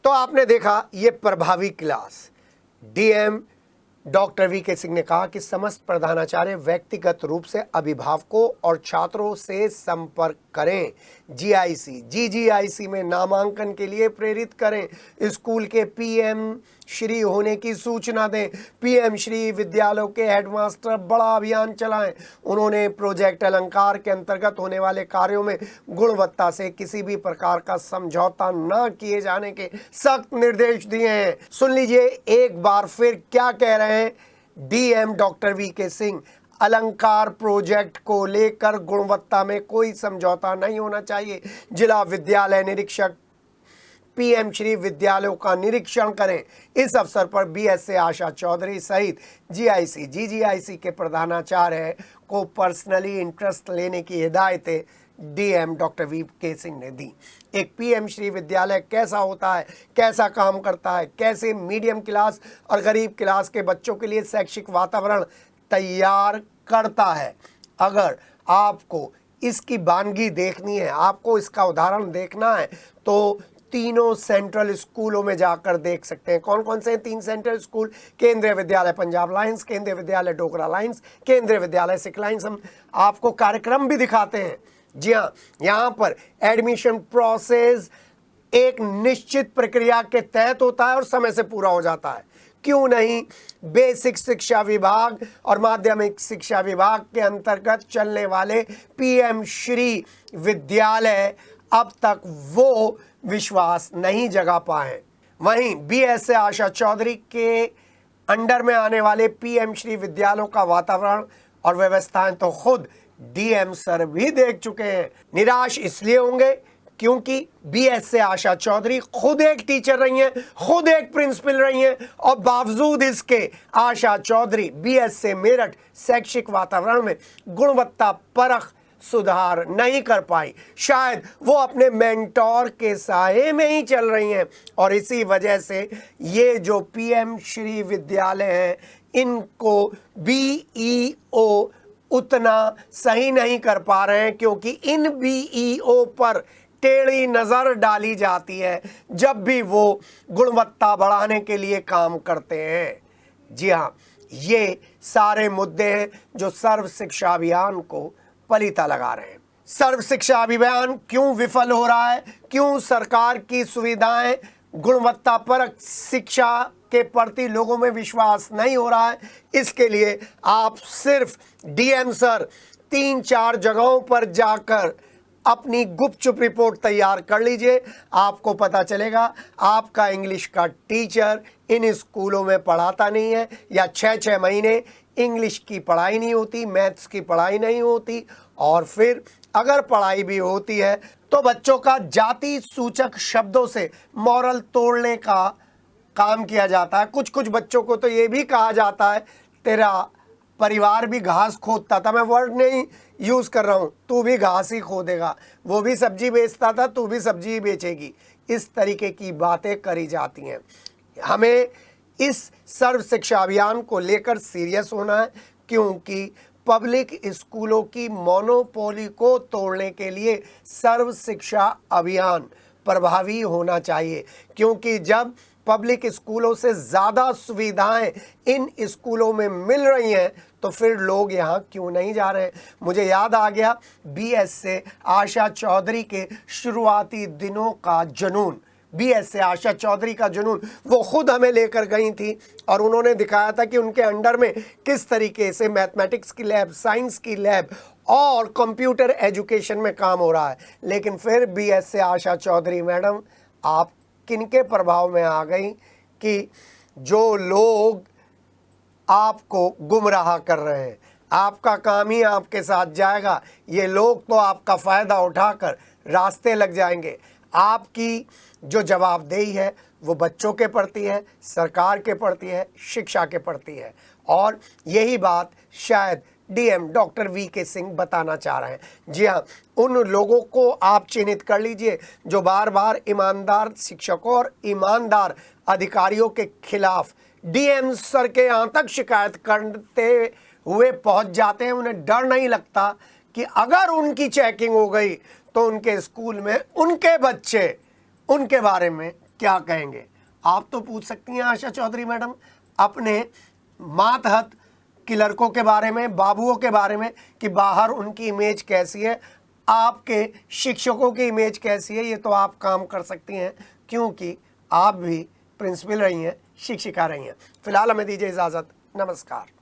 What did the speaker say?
तो आपने देखा ये प्रभावी class. DM doctor VK Singh ने कहा कि समस्त प्रधानाचार्य व्यक्तिगत रूप से अभिभावकों और छात्रों से संपर्क करें, जीजीआईसी में नामांकन के लिए प्रेरित करें, स्कूल के पीएम श्री होने की सूचना दें, पीएम श्री विद्यालयों के हेडमास्टर बड़ा अभियान चलाएं। उन्होंने प्रोजेक्ट अलंकार के अंतर्गत होने वाले कार्यों में गुणवत्ता से किसी भी प्रकार का समझौता न किए जाने के सख्त निर्देश दिए हैं। सुन लीजिए एक बार फिर क्या कह रहे हैं डीएम डॉक्टर वीके सिंह। अलंकार प्रोजेक्ट को लेकर गुणवत्ता में कोई समझौता नहीं होना चाहिए। जिला विद्यालय निरीक्षक पीएम श्री विद्यालयों का निरीक्षण करें। इस अवसर पर बीएसए आशा चौधरी सहित जीजीआईसी के प्रधानाचार्य को पर्सनली इंटरेस्ट लेने की हिदायतें डीएम डॉक्टर वीके सिंह ने दी। एक पीएम श्री विद्यालय कैसा होता है, कैसा काम करता है, कैसे मीडियम क्लास और गरीब क्लास के बच्चों के लिए शैक्षिक वातावरण तैयार करता है। अगर आपको इसकी वानगी देखनी है, आपको इसका उदाहरण देखना है, तो तीनों सेंट्रल स्कूलों में जाकर देख सकते हैं। कौन कौन से 3 सेंट्रल स्कूल? केंद्रीय विद्यालय पंजाब लायंस, केंद्रीय विद्यालय डोगरा लायंस, केंद्रीय विद्यालय सिख लायंस। हम आपको कार्यक्रम भी दिखाते हैं। जी हाँ, यहाँ पर एडमिशन प्रोसेस एक निश्चित प्रक्रिया के तहत होता है और समय से पूरा हो जाता है। क्यों नहीं? बेसिक शिक्षा विभाग और माध्यमिक शिक्षा विभाग के अंतर्गत चलने वाले पीएम श्री विद्यालय अब तक वो विश्वास नहीं जगा पाए। वहीं बीएसए आशा चौधरी के अंडर में आने वाले पीएम श्री विद्यालयों का वातावरण और व्यवस्थाएं तो खुद डीएम सर भी देख चुके हैं। निराश इसलिए होंगे क्योंकि बीएसए आशा चौधरी खुद एक टीचर रही हैं, खुद एक प्रिंसिपल रही हैं, और बावजूद इसके आशा चौधरी बीएसए मेरठ शैक्षिक वातावरण में गुणवत्ता परख सुधार नहीं कर पाई। शायद वो अपने मेंटोर के साये में ही चल रही हैं और इसी वजह से ये जो पीएम श्री विद्यालय हैं इनको बीईओ उतना सही नहीं कर पा रहे हैं, क्योंकि इन बीईओ पर टेढ़ी नज़र डाली जाती है जब भी वो गुणवत्ता बढ़ाने के लिए काम करते हैं। जी हाँ, ये सारे मुद्दे हैं जो सर्व शिक्षा अभियान को पलीता लगा रहे हैं। सर्व शिक्षा अभियान क्यों विफल हो रहा है? क्यों सरकार की सुविधाएं, गुणवत्ता परक शिक्षा के प्रति लोगों में विश्वास नहीं हो रहा है? इसके लिए आप सिर्फ डीएम सर 3-4 जगहों पर जाकर अपनी गुपचुप रिपोर्ट तैयार कर लीजिए। आपको पता चलेगा आपका इंग्लिश का टीचर इन स्कूलों में पढ़ाता नहीं है, या 6-6 महीने इंग्लिश की पढ़ाई नहीं होती, मैथ्स की पढ़ाई नहीं होती, और फिर अगर पढ़ाई भी होती है तो बच्चों का जाति सूचक शब्दों से मॉरल तोड़ने का काम किया जाता है। कुछ कुछ बच्चों को तो ये भी कहा जाता है तेरा परिवार भी घास खोदता था, मैं वर्ड नहीं यूज़ कर रहा हूँ, तू भी घास ही खोदेगा, वो भी सब्जी बेचता था, तू भी सब्जी ही बेचेगी। इस तरीके की बातें करी जाती हैं। हमें इस सर्व शिक्षा अभियान को लेकर सीरियस होना है, क्योंकि पब्लिक स्कूलों की मोनोपोली को तोड़ने के लिए सर्व शिक्षा अभियान प्रभावी होना चाहिए। क्योंकि जब पब्लिक स्कूलों से ज़्यादा सुविधाएं इन स्कूलों में मिल रही हैं तो फिर लोग यहाँ क्यों नहीं जा रहे हैं? मुझे याद आ गया बीएसए आशा चौधरी के शुरुआती दिनों का जुनून। बीएसए आशा चौधरी का जुनून वो खुद हमें लेकर गई थी और उन्होंने दिखाया था कि उनके अंडर में किस तरीके से मैथमेटिक्स की लैब, साइंस की लैब और कंप्यूटर एजुकेशन में काम हो रहा है। लेकिन फिर बीएसए आशा चौधरी मैडम आप किनके प्रभाव में आ गई कि जो लोग आपको गुमराह कर रहे हैं, आपका काम ही आपके साथ जाएगा। ये लोग तो आपका फ़ायदा उठाकर रास्ते लग जाएंगे। आपकी जो जवाबदेही है वो बच्चों के प्रति है, सरकार के प्रति है, शिक्षा के प्रति है, और यही बात शायद डीएम डॉक्टर वीके सिंह बताना चाह रहे हैं। जी हाँ, उन लोगों को आप चिन्हित कर लीजिए जो बार बार ईमानदार शिक्षकों और ईमानदार अधिकारियों के खिलाफ डीएम सर के यहाँ तक शिकायत करते हुए पहुँच जाते हैं। उन्हें डर नहीं लगता कि अगर उनकी चेकिंग हो गई तो उनके स्कूल में उनके बच्चे उनके बारे में क्या कहेंगे? आप तो पूछ सकती हैं आशा चौधरी मैडम अपने मातहत के लड़कों के बारे में, बाबुओं के बारे में, कि बाहर उनकी इमेज कैसी है, आपके शिक्षकों की इमेज कैसी है। ये तो आप काम कर सकती हैं क्योंकि आप भी प्रिंसिपल रही हैं, शिक्षिका रही हैं। फिलहाल हमें दीजिए इजाज़त। नमस्कार।